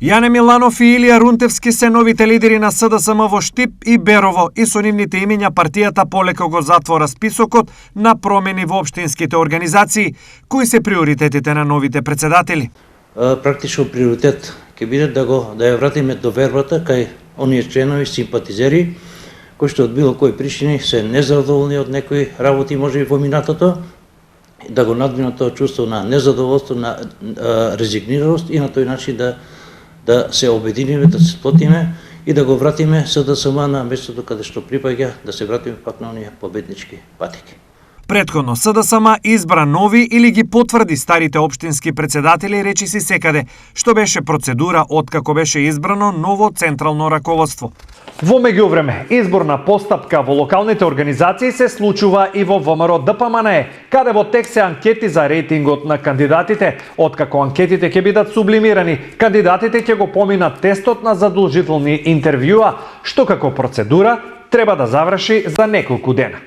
Јане Миланов и Илија Рунтевски се новите лидери на СДСМ во Штип и Берово и со нивните имиња партијата полека го затвора списокот на промени во општинските организации. Кои се приоритетите на новите председатели? Практично приоритет ќе биде да ја вратиме довербата кај оние членови симпатизери кои што од било кои причини се незадоволни од некои работи може и во минатото, да го надминат тоа чувство на незадоволство, на резигнираност и на тој начин да се обединиме, да се сплотиме и да го вратиме СДСМ на местото каде што припаѓа, да се вратиме пак на оние победнички патики. Предходно СДСМ избра нови или ги потврди старите општински председатели речиси секаде, што беше процедура откако беше избрано ново централно раководство. Во меѓувреме, изборна постапка во локалните организации се случува и во ВМРО ДПМНЕ, каде во текст се анкети за рейтингот на кандидатите. Откако анкетите ќе бидат сублимирани, кандидатите ќе го поминат тестот на задолжителни интервјуа, што како процедура треба да заврши за неколку дена.